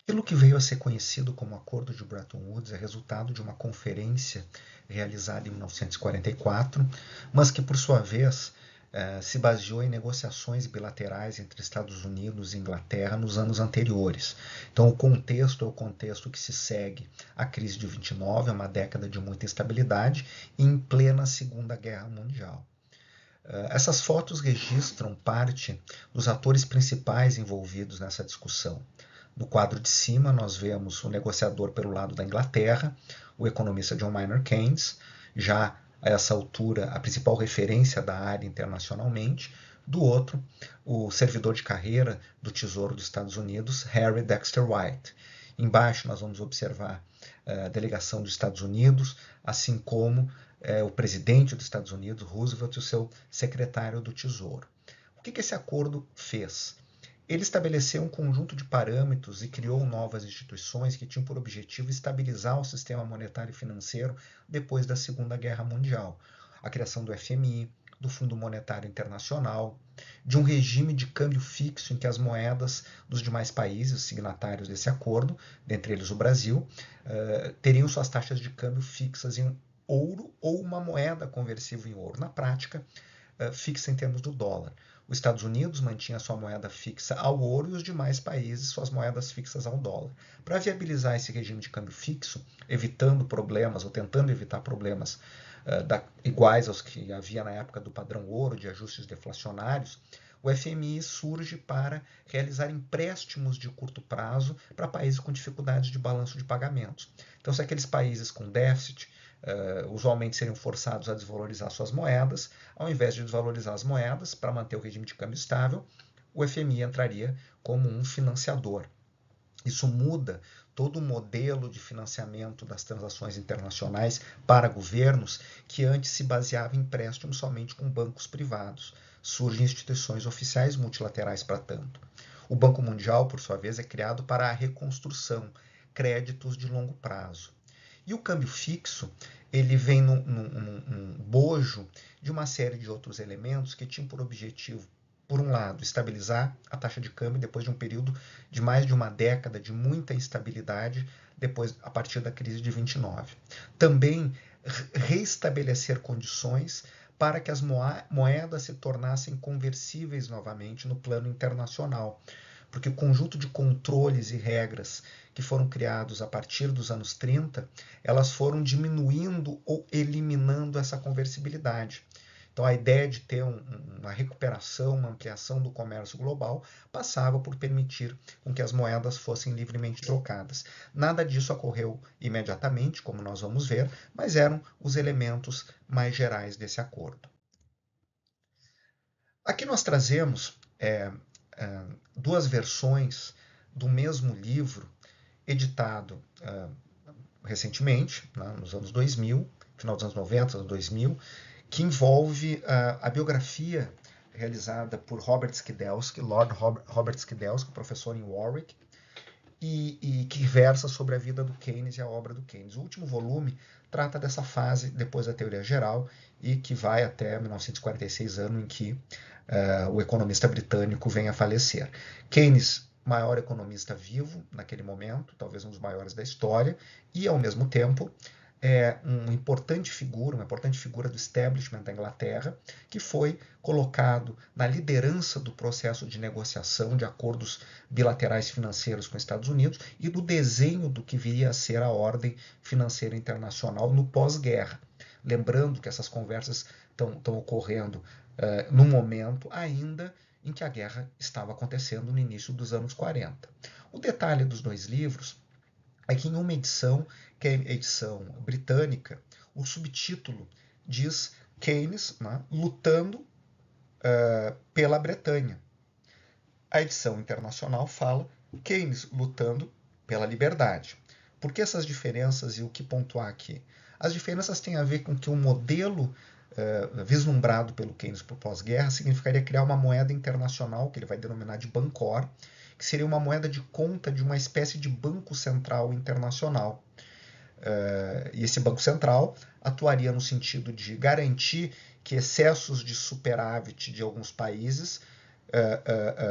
Aquilo que veio a ser conhecido como Acordo de Bretton Woods é resultado de uma conferência realizada em 1944, mas que, por sua vez, se baseou em negociações bilaterais entre Estados Unidos e Inglaterra nos anos anteriores. Então, o contexto é o contexto que se segue à crise de 29, é uma década de muita instabilidade, em plena Segunda Guerra Mundial. Essas fotos registram parte dos atores principais envolvidos nessa discussão. No quadro de cima, nós vemos o negociador pelo lado da Inglaterra, o economista John Maynard Keynes, já a essa altura a principal referência da área internacionalmente. Do outro, o servidor de carreira do Tesouro dos Estados Unidos, Harry Dexter White. Embaixo nós vamos observar a delegação dos Estados Unidos, assim como o presidente dos Estados Unidos, Roosevelt, e o seu secretário do Tesouro. O que esse acordo fez? Ele estabeleceu um conjunto de parâmetros e criou novas instituições que tinham por objetivo estabilizar o sistema monetário e financeiro depois da Segunda Guerra Mundial. A criação do FMI, do Fundo Monetário Internacional, de um regime de câmbio fixo em que as moedas dos demais países signatários desse acordo, dentre eles o Brasil, teriam suas taxas de câmbio fixas em ouro ou uma moeda conversível em ouro. Na prática, fixa em termos do dólar. Os Estados Unidos mantinha sua moeda fixa ao ouro e os demais países suas moedas fixas ao dólar. Para viabilizar esse regime de câmbio fixo, evitando problemas ou tentando evitar problemas iguais aos que havia na época do padrão ouro, de ajustes deflacionários, o FMI surge para realizar empréstimos de curto prazo para países com dificuldades de balanço de pagamentos. Então, se aqueles países com déficit usualmente seriam forçados a desvalorizar suas moedas, ao invés de desvalorizar as moedas para manter o regime de câmbio estável, o FMI entraria como um financiador. Isso muda todo o modelo de financiamento das transações internacionais para governos que antes se baseava em empréstimos somente com bancos privados. Surgem instituições oficiais multilaterais para tanto. O Banco Mundial, por sua vez, é criado para a reconstrução, créditos de longo prazo. E o câmbio fixo, ele vem num bojo de uma série de outros elementos que tinham por objetivo, por um lado, estabilizar a taxa de câmbio depois de um período de mais de uma década de muita instabilidade, a partir da crise de 29. Também reestabelecer condições para que as moedas se tornassem conversíveis novamente no plano internacional, porque o conjunto de controles e regras que foram criados a partir dos anos 30, elas foram diminuindo ou eliminando essa conversibilidade. Então, a ideia de ter uma recuperação, uma ampliação do comércio global passava por permitir com que as moedas fossem livremente trocadas. Nada disso ocorreu imediatamente, como nós vamos ver, mas eram os elementos mais gerais desse acordo. Aqui nós trazemos duas versões do mesmo livro, editado recentemente, nos anos 2000, final dos anos 90, anos 2000, que envolve a biografia realizada por Robert Skidelsky, Lord Robert Skidelsky, professor em Warwick, e que versa sobre a vida do Keynes e a obra do Keynes. O último volume trata dessa fase depois da teoria geral e que vai até 1946, ano em que o economista britânico vem a falecer. Keynes, maior economista vivo naquele momento, talvez um dos maiores da história, e ao mesmo tempo uma importante figura do establishment da Inglaterra, que foi colocado na liderança do processo de negociação de acordos bilaterais financeiros com os Estados Unidos e do desenho do que viria a ser a ordem financeira internacional no pós-guerra. Lembrando que essas conversas estão ocorrendo no momento ainda em que a guerra estava acontecendo no início dos anos 40. O detalhe dos dois livros é que em uma edição, que é a edição britânica, o subtítulo diz Keynes lutando pela Bretanha. A edição internacional fala Keynes lutando pela liberdade. Por que essas diferenças e o que pontuar aqui? As diferenças têm a ver com que o modelo vislumbrado pelo Keynes para o pós-guerra significaria criar uma moeda internacional, que ele vai denominar de Bancor, que seria uma moeda de conta de uma espécie de banco central internacional. E esse banco central atuaria no sentido de garantir que excessos de superávit de alguns países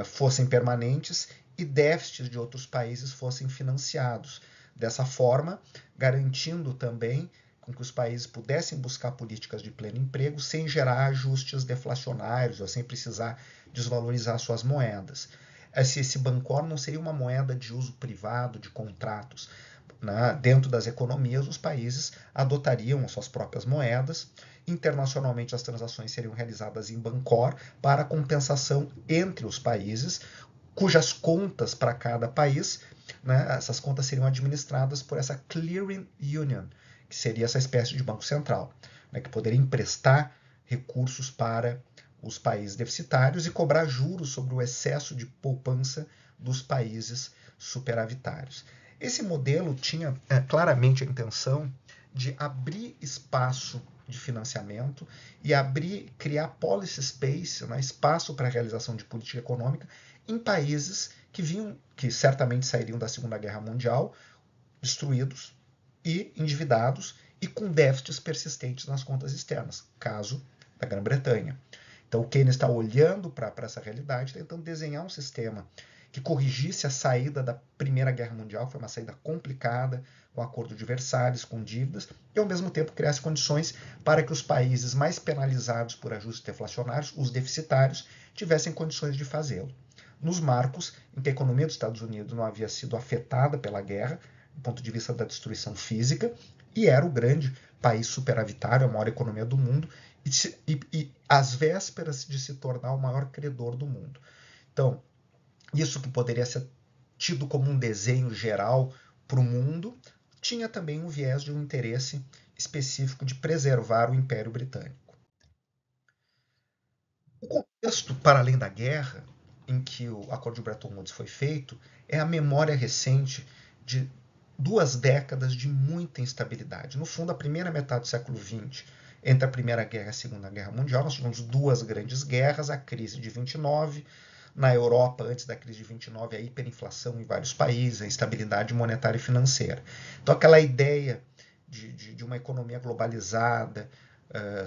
fossem permanentes e déficits de outros países fossem financiados. Dessa forma, garantindo também com que os países pudessem buscar políticas de pleno emprego sem gerar ajustes deflacionários ou sem precisar desvalorizar suas moedas. Esse Bancor não seria uma moeda de uso privado, de contratos. Dentro das economias, os países adotariam as suas próprias moedas. Internacionalmente, as transações seriam realizadas em Bancor para compensação entre os países, cujas contas para cada país, essas contas seriam administradas por essa Clearing Union, que seria essa espécie de banco central, que poderia emprestar recursos para os países deficitários e cobrar juros sobre o excesso de poupança dos países superavitários. Esse modelo tinha claramente a intenção de abrir espaço de financiamento e criar policy space, espaço para a realização de política econômica em países que certamente sairiam da Segunda Guerra Mundial destruídos e endividados e com déficits persistentes nas contas externas, caso da Grã-Bretanha. Então o Keynes está olhando para essa realidade, tentando desenhar um sistema que corrigisse a saída da Primeira Guerra Mundial, que foi uma saída complicada, com o Acordo de Versalhes, com dívidas, e ao mesmo tempo criasse condições para que os países mais penalizados por ajustes deflacionários, os deficitários, tivessem condições de fazê-lo. Nos marcos em que a economia dos Estados Unidos não havia sido afetada pela guerra, do ponto de vista da destruição física, e era o grande país superavitário, a maior economia do mundo, e às vésperas de se tornar o maior credor do mundo. Então, isso que poderia ser tido como um desenho geral para o mundo, tinha também um viés de um interesse específico de preservar o Império Britânico. O contexto, para além da guerra, em que o Acordo de Bretton Woods foi feito, é a memória recente de 2 décadas de muita instabilidade. No fundo, a primeira metade do século XX, entre a Primeira Guerra e a Segunda Guerra Mundial, nós tivemos 2 grandes guerras, a crise de 29, na Europa, antes da crise de 29, a hiperinflação em vários países, a instabilidade monetária e financeira. Então, aquela ideia de uma economia globalizada,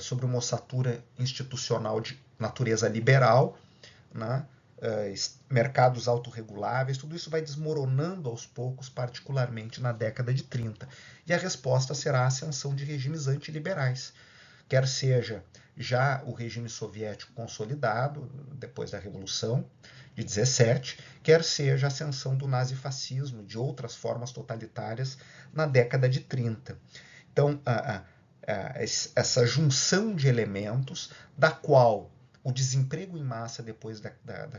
sobre uma ossatura institucional de natureza liberal, mercados autorreguláveis, tudo isso vai desmoronando aos poucos, particularmente na década de 30. E a resposta será a ascensão de regimes antiliberais, quer seja já o regime soviético consolidado, depois da Revolução de 17, quer seja a ascensão do nazifascismo, de outras formas totalitárias, na década de 30. Então, essa junção de elementos, da qual o desemprego em massa depois da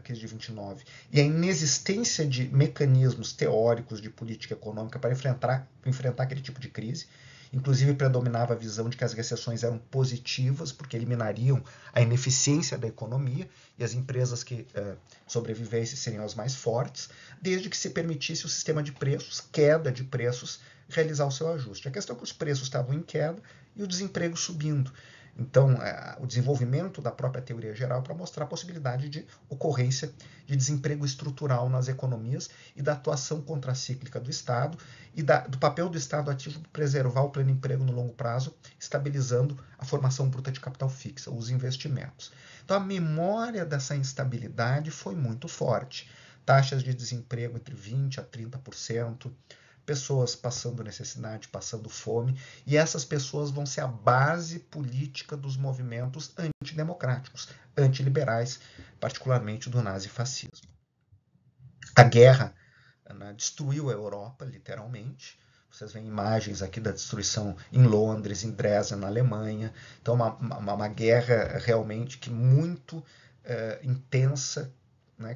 crise de 29 e a inexistência de mecanismos teóricos de política econômica para enfrentar aquele tipo de crise. Inclusive, predominava a visão de que as recessões eram positivas, porque eliminariam a ineficiência da economia e as empresas que sobrevivessem seriam as mais fortes, desde que se permitisse o sistema de preços, queda de preços, realizar o seu ajuste. A questão é que os preços estavam em queda e o desemprego subindo. Então, o desenvolvimento da própria teoria geral para mostrar a possibilidade de ocorrência de desemprego estrutural nas economias e da atuação contracíclica do Estado e do papel do Estado ativo para preservar o pleno emprego no longo prazo, estabilizando a formação bruta de capital fixa, os investimentos. Então, a memória dessa instabilidade foi muito forte. Taxas de desemprego entre 20% a 30%, pessoas passando necessidade, passando fome, e essas pessoas vão ser a base política dos movimentos antidemocráticos, antiliberais, particularmente do nazifascismo. A guerra destruiu a Europa, literalmente. Vocês veem imagens aqui da destruição em Londres, em Dresden, na Alemanha. Então, uma guerra realmente que muito intensa,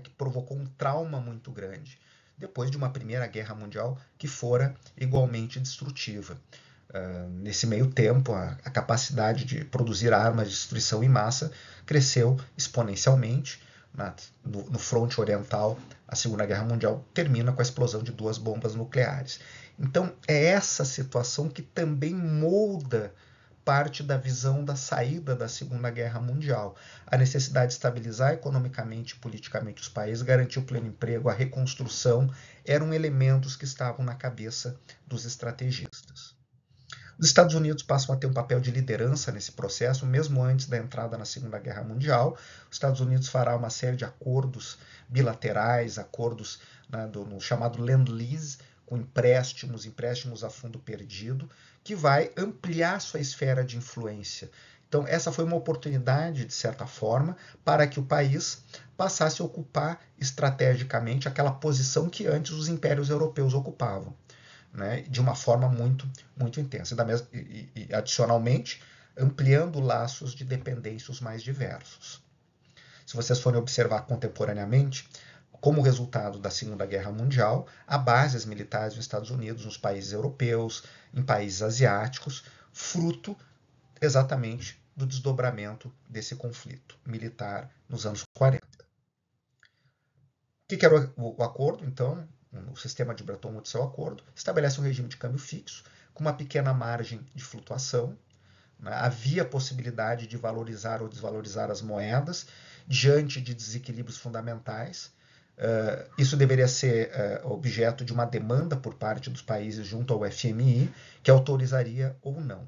que provocou um trauma muito grande, depois de uma Primeira Guerra Mundial que fora igualmente destrutiva. Nesse meio tempo, a capacidade de produzir armas de destruição em massa cresceu exponencialmente. No fronte oriental, a Segunda Guerra Mundial termina com a explosão de 2 bombas nucleares. Então, é essa situação que também molda parte da visão da saída da Segunda Guerra Mundial. A necessidade de estabilizar economicamente e politicamente os países, garantir o pleno emprego, a reconstrução, eram elementos que estavam na cabeça dos estrategistas. Os Estados Unidos passam a ter um papel de liderança nesse processo, mesmo antes da entrada na Segunda Guerra Mundial. Os Estados Unidos fará uma série de acordos bilaterais, acordos, né, no chamado Lend-Lease, com empréstimos a fundo perdido, que vai ampliar sua esfera de influência. Então, essa foi uma oportunidade, de certa forma, para que o país passasse a ocupar estrategicamente aquela posição que antes os impérios europeus ocupavam, né, de uma forma muito, muito intensa. E, adicionalmente, ampliando laços de dependência os mais diversos. Se vocês forem observar contemporaneamente, como resultado da Segunda Guerra Mundial, há bases militares nos Estados Unidos, nos países europeus, em países asiáticos, fruto exatamente do desdobramento desse conflito militar nos anos 40. O que era o acordo, então? O sistema de Bretton Woods, seu acordo, estabelece um regime de câmbio fixo, com uma pequena margem de flutuação. Né? Havia possibilidade de valorizar ou desvalorizar as moedas diante de desequilíbrios fundamentais. Isso deveria ser objeto de uma demanda por parte dos países junto ao FMI, que autorizaria ou não.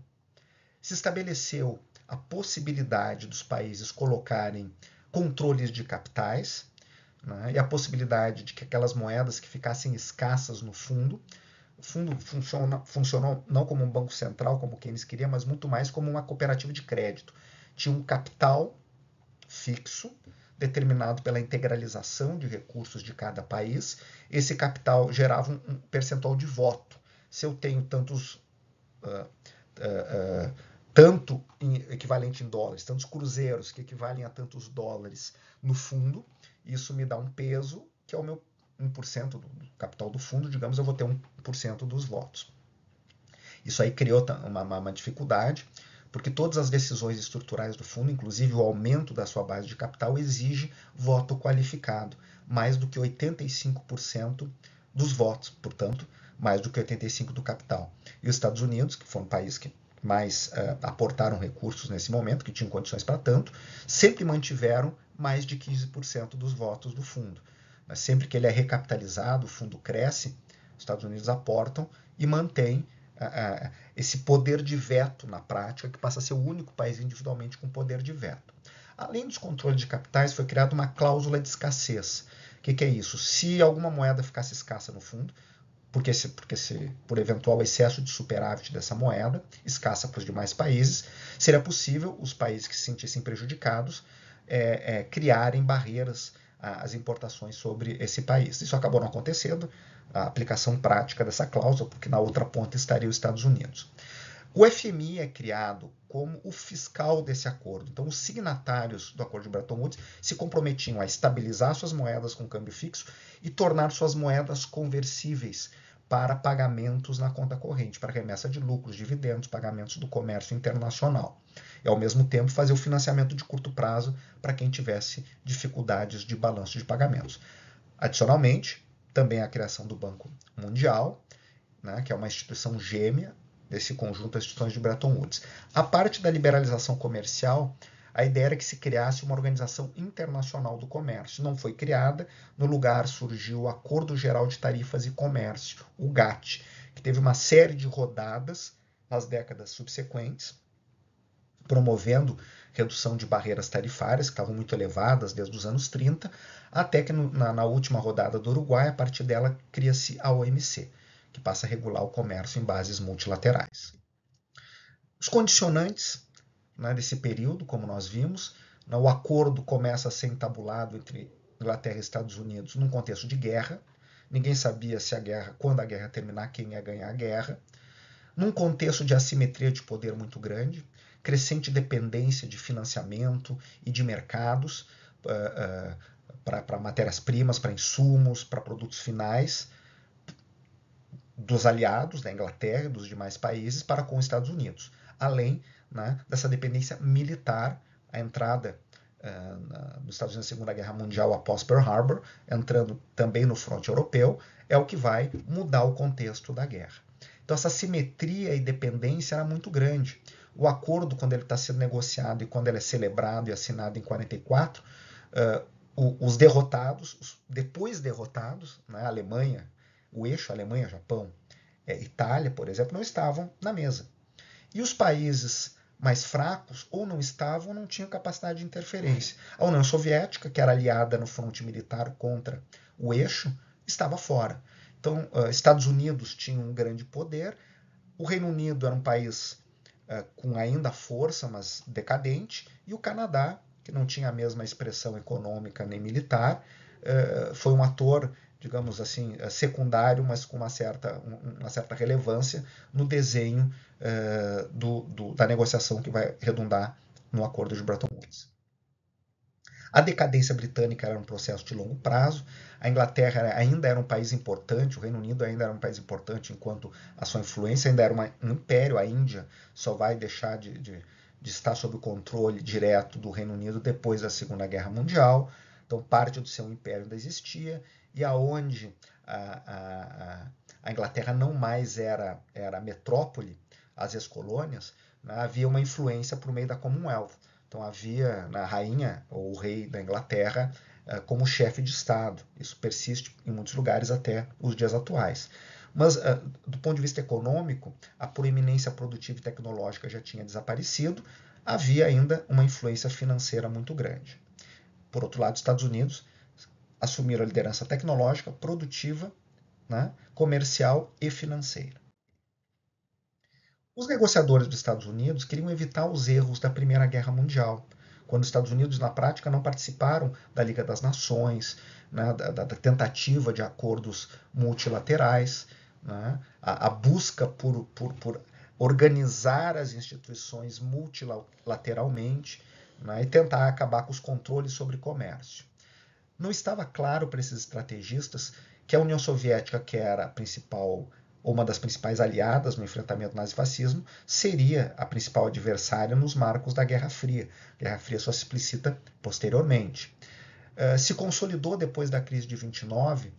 Se estabeleceu a possibilidade dos países colocarem controles de capitais, né, e a possibilidade de que aquelas moedas que ficassem escassas no fundo, o fundo funcionou não como um banco central, como Keynes queria, mas muito mais como uma cooperativa de crédito. Tinha um capital fixo, determinado pela integralização de recursos de cada país. Esse capital gerava um percentual de voto. Se eu tenho tanto equivalente em dólares, tantos cruzeiros que equivalem a tantos dólares no fundo, isso me dá um peso que é o meu 1% do capital do fundo, digamos, eu vou ter 1% dos votos. Isso aí criou uma dificuldade, porque todas as decisões estruturais do fundo, inclusive o aumento da sua base de capital, exige voto qualificado, mais do que 85% dos votos, portanto, mais do que 85% do capital. E os Estados Unidos, que foi um país que mais aportaram recursos nesse momento, que tinham condições para tanto, sempre mantiveram mais de 15% dos votos do fundo. Mas sempre que ele é recapitalizado, o fundo cresce, os Estados Unidos aportam e mantém esse poder de veto na prática, que passa a ser o único país individualmente com poder de veto. Além dos controles de capitais, foi criada uma cláusula de escassez. O que é isso? Se alguma moeda ficasse escassa no fundo, porque por eventual excesso de superávit dessa moeda, escassa para os demais países, seria possível os países que se sentissem prejudicados criarem barreiras às importações sobre esse país. Isso acabou não acontecendo, a aplicação prática dessa cláusula, porque na outra ponta estaria os Estados Unidos. O FMI é criado como o fiscal desse acordo. Então, os signatários do acordo de Bretton Woods se comprometiam a estabilizar suas moedas com câmbio fixo e tornar suas moedas conversíveis para pagamentos na conta corrente, para remessa de lucros, dividendos, pagamentos do comércio internacional. E, ao mesmo tempo, fazer o financiamento de curto prazo para quem tivesse dificuldades de balanço de pagamentos. Adicionalmente, também a criação do Banco Mundial, né, que é uma instituição gêmea desse conjunto de instituições de Bretton Woods. A parte da liberalização comercial, a ideia era que se criasse uma organização internacional do comércio. Não foi criada, no lugar surgiu o Acordo Geral de Tarifas e Comércio, o GATT, que teve uma série de rodadas nas décadas subsequentes, promovendo redução de barreiras tarifárias, que estavam muito elevadas desde os anos 30, até que na última rodada do Uruguai, a partir dela, cria-se a OMC, que passa a regular o comércio em bases multilaterais. Os condicionantes, né, desse período, como nós vimos, o acordo começa a ser entabulado entre Inglaterra e Estados Unidos num contexto de guerra. Ninguém sabia se quando a guerra terminar, quem ia ganhar a guerra. Num contexto de assimetria de poder muito grande, crescente dependência de financiamento e de mercados para matérias-primas, para insumos, para produtos finais, dos aliados, da Inglaterra e dos demais países, para com os Estados Unidos. Além, né, dessa dependência militar, a entrada nos Estados Unidos na Segunda Guerra Mundial após Pearl Harbor, entrando também no fronte europeu, é o que vai mudar o contexto da guerra. Então, essa simetria e dependência era muito grande. O acordo, quando ele está sendo negociado e quando ele é celebrado e assinado em 1944, os derrotados, os depois derrotados, né, a Alemanha, o eixo Alemanha-Japão, Itália, por exemplo, não estavam na mesa. E os países mais fracos ou não estavam ou não tinham capacidade de interferência. A União Soviética, que era aliada no fronte militar contra o eixo, estava fora. Então, Estados Unidos tinha um grande poder, o Reino Unido era um país com ainda força, mas decadente, e o Canadá, que não tinha a mesma expressão econômica nem militar, foi um ator, digamos assim, secundário, mas com uma certa relevância no desenho da negociação que vai redundar no Acordo de Bretton Woods. A decadência britânica era um processo de longo prazo, a Inglaterra ainda era um país importante, o Reino Unido ainda era um país importante enquanto a sua influência ainda era um império, a Índia só vai deixar de estar sob o controle direto do Reino Unido depois da Segunda Guerra Mundial, então parte do seu império ainda existia, e aonde a Inglaterra não mais era metrópole, as ex-colônias, né, havia uma influência por meio da Commonwealth. Então havia na rainha ou o rei da Inglaterra como chefe de Estado. Isso persiste em muitos lugares até os dias atuais. Mas, do ponto de vista econômico, a proeminência produtiva e tecnológica já tinha desaparecido, havia ainda uma influência financeira muito grande. Por outro lado, os Estados Unidos assumiram a liderança tecnológica, produtiva, né, comercial e financeira. Os negociadores dos Estados Unidos queriam evitar os erros da Primeira Guerra Mundial, quando os Estados Unidos, na prática, não participaram da Liga das Nações, né, da tentativa de acordos multilaterais, né, a busca por organizar as instituições multilateralmente, né, e tentar acabar com os controles sobre comércio. Não estava claro para esses estrategistas que a União Soviética, que era a principal ou uma das principais aliadas no enfrentamento ao nazifascismo, seria a principal adversária nos marcos da Guerra Fria. A Guerra Fria só se explicita posteriormente. Se consolidou depois da crise de 29,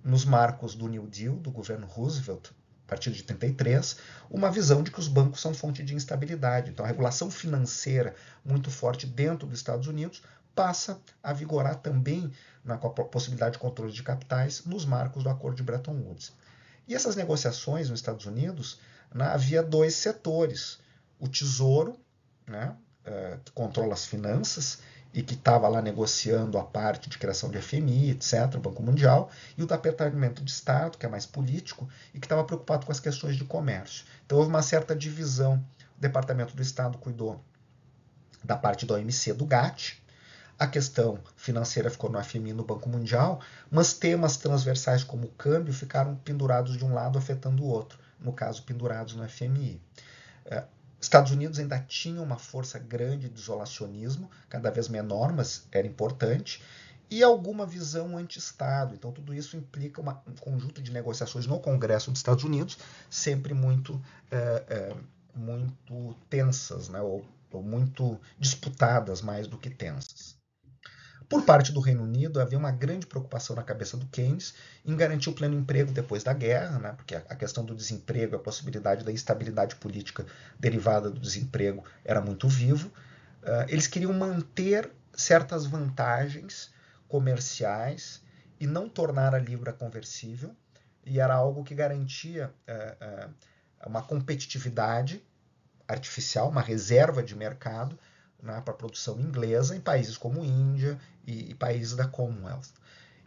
nos marcos do New Deal, do governo Roosevelt, a partir de 33, uma visão de que os bancos são fonte de instabilidade. Então, a regulação financeira muito forte dentro dos Estados Unidos passa a vigorar também com a possibilidade de controle de capitais nos marcos do Acordo de Bretton Woods. E essas negociações nos Estados Unidos, né, havia dois setores. O Tesouro, né, que controla as finanças e que estava lá negociando a parte de criação de FMI, etc., o Banco Mundial, e o Departamento de Estado, que é mais político, e que estava preocupado com as questões de comércio. Então houve uma certa divisão. O Departamento do Estado cuidou da parte da OMC, do GATT, a questão financeira ficou no FMI, no Banco Mundial, mas temas transversais como o câmbio ficaram pendurados de um lado, afetando o outro, no caso, pendurados no FMI. Estados Unidos ainda tinha uma força grande de isolacionismo, cada vez menor, mas era importante, e alguma visão anti-Estado. Então, tudo isso implica um conjunto de negociações no Congresso dos Estados Unidos, sempre muito tensas, né? ou muito disputadas mais do que tensas. Por parte do Reino Unido, havia uma grande preocupação na cabeça do Keynes em garantir o pleno emprego depois da guerra, né, porque a questão do desemprego, a possibilidade da instabilidade política derivada do desemprego era muito vivo. Eles queriam manter certas vantagens comerciais e não tornar a libra conversível, e era algo que garantia uma competitividade artificial, uma reserva de mercado, né, para a produção inglesa em países como Índia e países da Commonwealth.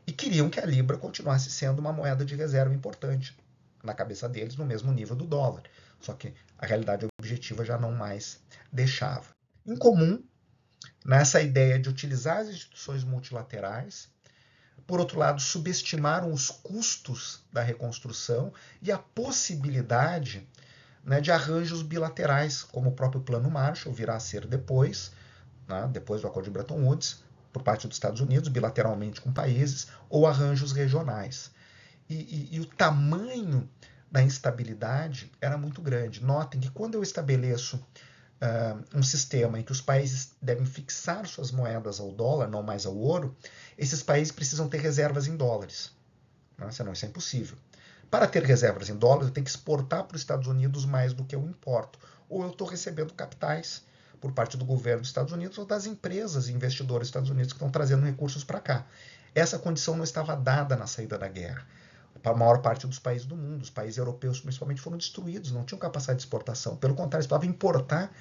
E queriam que a libra continuasse sendo uma moeda de reserva importante na cabeça deles, no mesmo nível do dólar. Só que a realidade objetiva já não mais deixava. Em comum, nessa ideia de utilizar as instituições multilaterais, por outro lado, subestimaram os custos da reconstrução e a possibilidade, né, de arranjos bilaterais, como o próprio Plano Marshall virá a ser depois, né, depois do Acordo de Bretton Woods, por parte dos Estados Unidos, bilateralmente com países, ou arranjos regionais. E o tamanho da instabilidade era muito grande. Notem que quando eu estabeleço um sistema em que os países devem fixar suas moedas ao dólar, não mais ao ouro, esses países precisam ter reservas em dólares. Né? Senão isso é impossível. Para ter reservas em dólares, eu tenho que exportar para os Estados Unidos mais do que eu importo. Ou eu estou recebendo capitais por parte do governo dos Estados Unidos ou das empresas e investidores dos Estados Unidos que estão trazendo recursos para cá. Essa condição não estava dada na saída da guerra. para a maior parte dos países do mundo. Os países europeus, principalmente, foram destruídos, não tinham capacidade de exportação. Pelo contrário, eles precisavam importar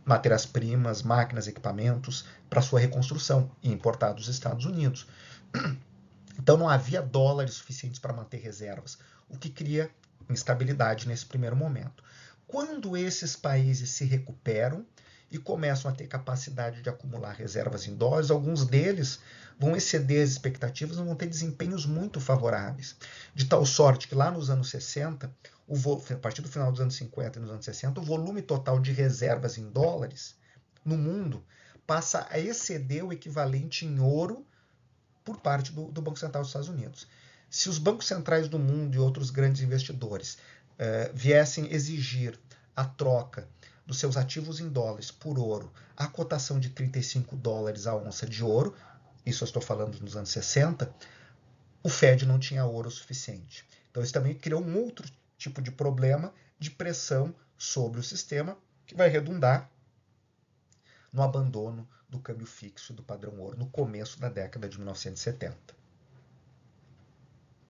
matérias-primas, máquinas, equipamentos para sua reconstrução e importar dos Estados Unidos. Então não havia dólares suficientes para manter reservas, o que cria instabilidade nesse primeiro momento. Quando esses países se recuperam e começam a ter capacidade de acumular reservas em dólares, alguns deles vão exceder as expectativas e vão ter desempenhos muito favoráveis. De tal sorte que lá nos anos 60, a partir do final dos anos 50 e nos anos 60, o volume total de reservas em dólares no mundo passa a exceder o equivalente em ouro por parte do Banco Central dos Estados Unidos. Se os bancos centrais do mundo e outros grandes investidores viessem exigir a troca dos seus ativos em dólares por ouro, a cotação de 35 dólares a onça de ouro, isso eu estou falando nos anos 60, o Fed não tinha ouro suficiente. Então isso também criou um outro tipo de problema de pressão sobre o sistema, que vai redundar no abandono do câmbio fixo do padrão ouro no começo da década de 1970.